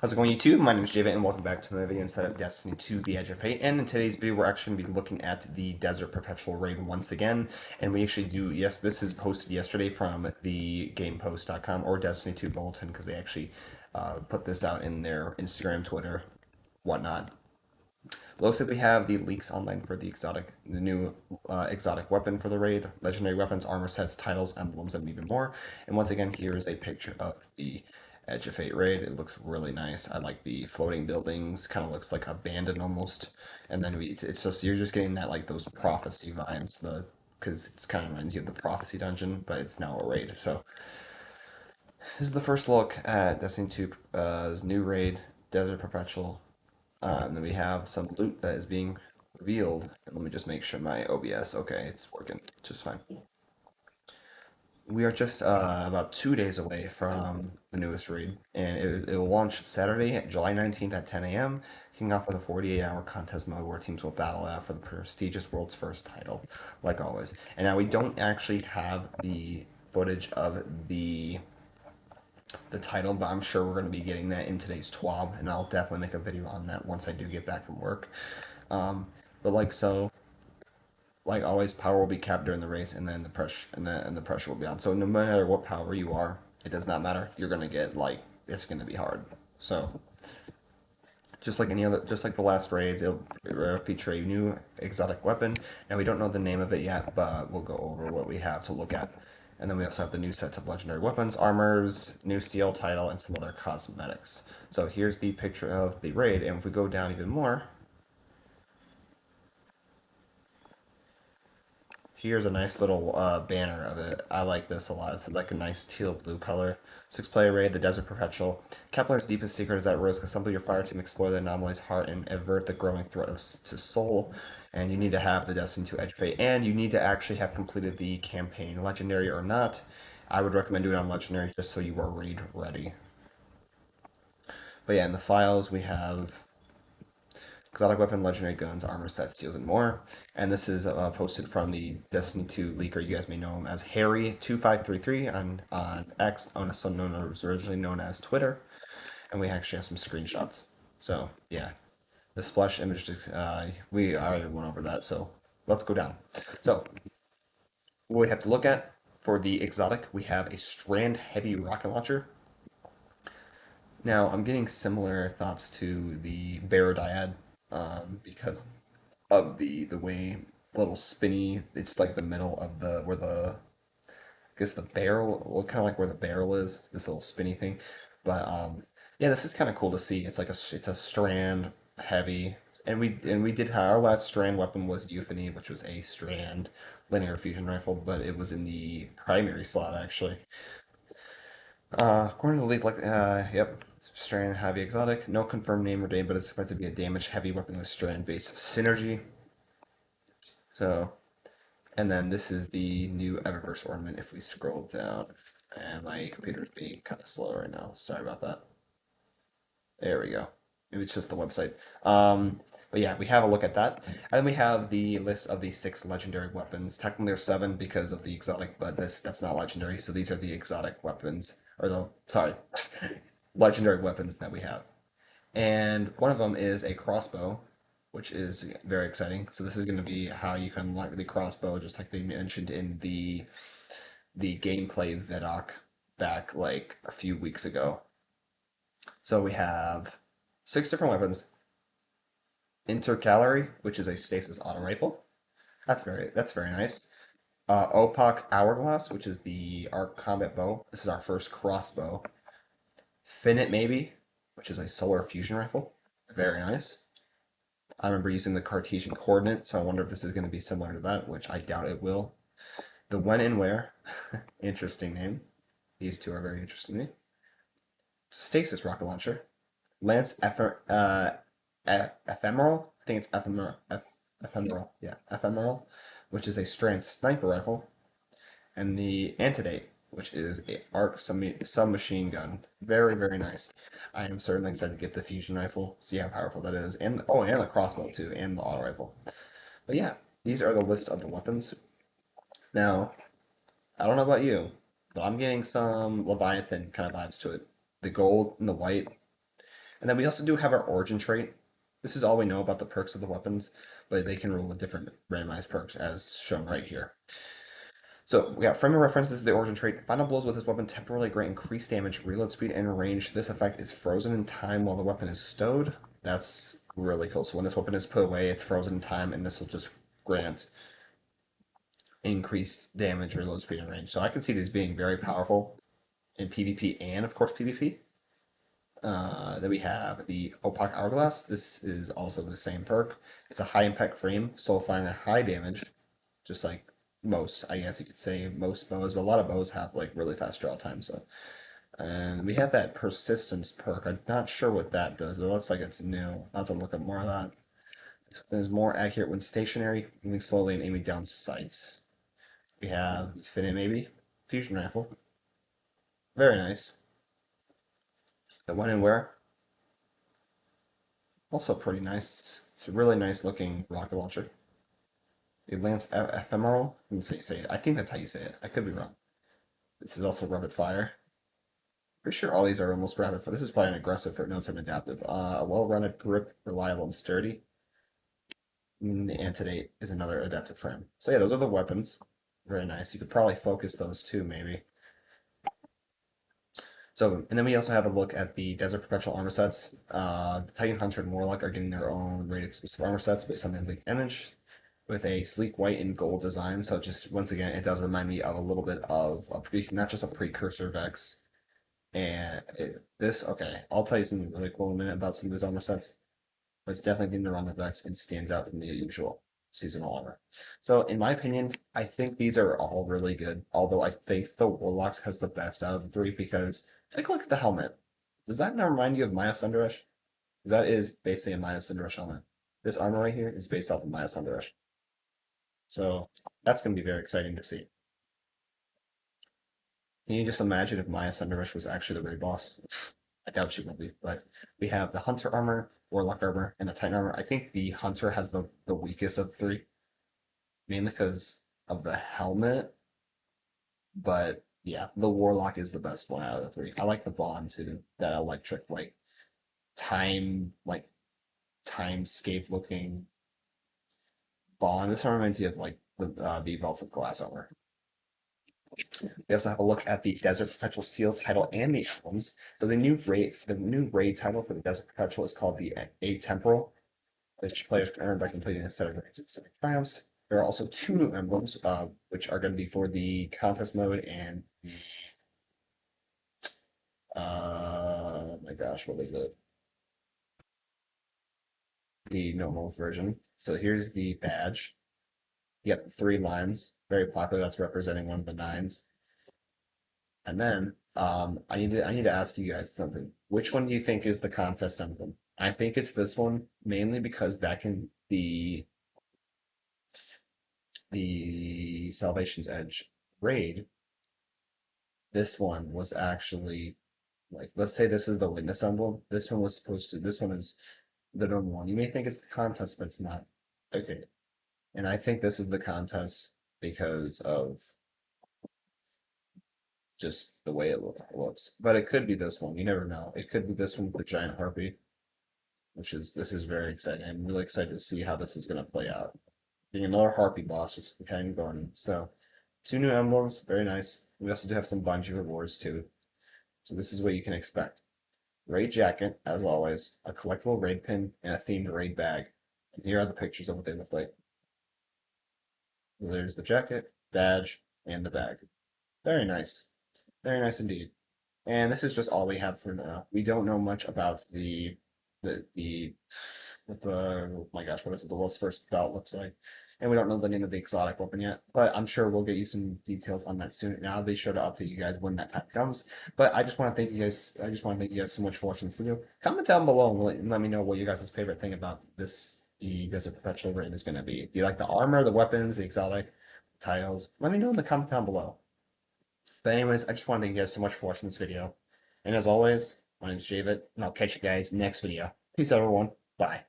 How's it going, YouTube? My name is JVIT, and welcome back to another video inside of Destiny 2: The Edge of Fate. And in today's video, we're actually going to be looking at the Desert Perpetual raid once again. And we actually do, yes, this is posted yesterday from the gamepost.com or Destiny 2 Bulletin because they actually put this out in their Instagram, Twitter, whatnot. But looks like we have the leaks online for the new exotic weapon for the raid, legendary weapons, armor sets, titles, emblems, and even more. And once again, here is a picture of the Edge of Fate raid. It looks really nice. I like the floating buildings. Kind of looks like abandoned almost. And then it's just you're just getting that like those prophecy vibes. Because it's kind of reminds you of the prophecy dungeon, but it's now a raid. So this is the first look at Destiny 2's new raid, Desert Perpetual. And then we have some loot that is being revealed. And let me just make sure my OBS, okay, it's working just fine. We are just about 2 days away from the newest raid, and it will launch Saturday, July 19th at 10 a.m., kicking off with a 48-hour contest mode where teams will battle out for the prestigious world's first title, like always. And now we don't actually have the footage of the title, but I'm sure we're going to be getting that in today's TWAB, and I'll definitely make a video on that once I do get back from work. But like always, power will be capped during the race, and then the pressure will be on. So no matter what power you are, it does not matter. You're gonna get it's gonna be hard. So just like the last raids, it'll feature a new exotic weapon. Now we don't know the name of it yet, but we'll go over what we have to look at. And then we also have the new sets of legendary weapons, armors, new seal title, and some other cosmetics. So here's the picture of the raid, and if we go down even more, here's a nice little banner of it. I like this a lot. It's like a nice teal blue color. Six-player raid, the Desert Perpetual. Kepler's deepest secret is that risk. Assemble your fire team, explore the anomaly's heart, and avert the growing threat to soul. And you need to have the Destiny 2 Edge of Fate, and you need to actually have completed the campaign, legendary or not. I would recommend doing it on legendary just so you are raid ready. But yeah, in the files we have exotic weapon, legendary guns, armor sets, steals, and more. And this is posted from the Destiny 2 leaker. You guys may know him as Harry2533 on X, also known as originally known as Twitter. And we actually have some screenshots. So yeah, the splash image. We already went over that. So let's go down. So what we have to look at for the exotic, we have a strand heavy rocket launcher. Now I'm getting similar thoughts to the Barodiad because of the way little spinny. It's like the middle of the where the I guess the barrel, well, kind of like where the barrel is. This little spinny thing, but yeah, this is kind of cool to see. It's a strand heavy, and we did have our last strand weapon was Euphony, which was a strand linear fusion rifle, but it was in the primary slot actually. According to the leak, yep, strand heavy exotic. No confirmed name or date, but it's expected to be a damage heavy weapon with strand based synergy. So, and then this is the new Eververse ornament. If we scroll down, and my computer is being kind of slow right now. Sorry about that. There we go. Maybe it's just the website. But yeah, we have a look at that. And then we have the list of the 6 legendary weapons. Technically there's 7 because of the exotic, but that's not legendary. So these are the exotic weapons, or sorry, legendary weapons that we have. And one of them is a crossbow, which is very exciting. So this is going to be how you can unlock the crossbow, just like they mentioned in the gameplay vidoc back like a few weeks ago. So we have 6 different weapons. Intercalary, which is a stasis auto rifle. That's very nice. Opak Hourglass, which is the arc combat bow. This is our first crossbow. Finite Maybe, which is a solar fusion rifle. Very nice. I remember using the Cartesian coordinate, so I wonder if this is going to be similar to that, which I doubt it will. The When and Where, interesting name. These two are very interesting to me. Stasis rocket launcher. Lance Ephemeral. I think it's Ephemeral. Yeah, Ephemeral, which is a strand sniper rifle. And the Antidate, which is a arc submachine gun. Very, very nice. I am certainly excited to get the fusion rifle, see how powerful that is, and and the crossbow too, and the auto rifle. But yeah, these are the list of the weapons. Now, I don't know about you, but I'm getting some Leviathan kind of vibes to it. The gold and the white. And then we also do have our origin trait. This is all we know about the perks of the weapons, but they can roll with different randomized perks as shown right here. So we got frame of reference. This is the origin trait. Final blows with this weapon temporarily grant increased damage, reload speed, and range. This effect is frozen in time while the weapon is stowed. That's really cool. So when this weapon is put away, it's frozen in time, and this will just grant increased damage, reload speed, and range. So I can see these being very powerful in PvP and, of course, PvP. Then we have the Opaque Hourglass. This is also the same perk. It's a high impact frame, soul firing at high damage, just like most, I guess you could say most bows, but a lot of bows have like really fast draw time. So, and we have that persistence perk. I'm not sure what that does. It looks like it's new. I'll have to look up more of that. It's more accurate when stationary, moving slowly and aiming down sights. We have Infinite maybe fusion rifle. Very nice. The one and where also pretty nice. It's a really nice looking rocket launcher. The Lance Ephemeral. Let me say it. I think that's how you say it. I could be wrong. This is also rapid fire. Pretty sure all these are almost rapid fire. This is probably an aggressive for notes and adaptive. A well-rounded grip, reliable and sturdy. And the Antidate is another adaptive frame. So yeah, those are the weapons. Very nice. You could probably focus those too, maybe. So, and then we also have a look at the Desert Perpetual armor sets. The Titan Hunter and Warlock are getting their own raid exclusive armor sets based on the leaked image with a sleek white and gold design. So just once again, it does remind me of a little bit of not just a precursor Vex. And okay, I'll tell you something really cool in a minute about some of these armor sets. But it's definitely themed around the Vex and stands out from the usual seasonal armor. So in my opinion, I think these are all really good. Although I think the Warlocks has the best out of the three because take a look at the helmet. Does that not remind you of Maya Sundaresh? Because that is basically a Maya Sundaresh helmet. This armor right here is based off of Maya Sundaresh. So that's going to be very exciting to see. Can you just imagine if Maya Sundaresh was actually the raid boss? I doubt she will be, but we have the Hunter armor, Warlock armor, and the Titan armor. I think the Hunter has the weakest of the three, mainly because of the helmet. But yeah, the Warlock is the best one out of the three. I like the Bond too, that electric time like timescape looking Bond. This one reminds you of like the Vault of Glass armor. We also have a look at the Desert Perpetual Seal title and the emblems. So the new raid title for the Desert Perpetual is called the Atemporal, which players can earn by completing a set of specific triumphs. There are also two new emblems, which are going to be for the contest mode and my gosh, what is it? The normal version. So here's the badge. You got three lines, very popular. That's representing one of the nines. And then I need to ask you guys something. Which one do you think is the contest emblem? I think it's this one mainly because back in the Salvation's Edge raid, this one was actually like let's say this is the witness emblem. This one is the normal one. You may think it's the contest, but it's not. Okay. And I think this is the contest because of just the way it looks. But it could be this one. You never know. It could be this one with the giant harpy, this is very exciting. I'm really excited to see how this is going to play out. Being another harpy boss, just kind of going. So, two new emblems, very nice. We also do have some Bungie rewards too. So this is what you can expect. Raid jacket, as always, a collectible raid pin, and a themed raid bag. And here are the pictures of what they look like. There's the jacket, badge, and the bag. Very nice. Very nice indeed. And this is just all we have for now. We don't know much about the oh my gosh, what is it? The world's first belt looks like. And we don't know the name of the exotic weapon yet, but I'm sure we'll get you some details on that soon. And I'll be sure to update you guys when that time comes. But I just want to thank you guys. I just want to thank you guys so much for watching this video. Comment down below and let me know what you guys' favorite thing about the Desert Perpetual raid is going to be. Do you like the armor, the weapons, the exotic titles? Let me know in the comment down below. But anyways, I just want to thank you guys so much for watching this video. And as always, my name is JVIT, and I'll catch you guys next video. Peace out, everyone. Bye.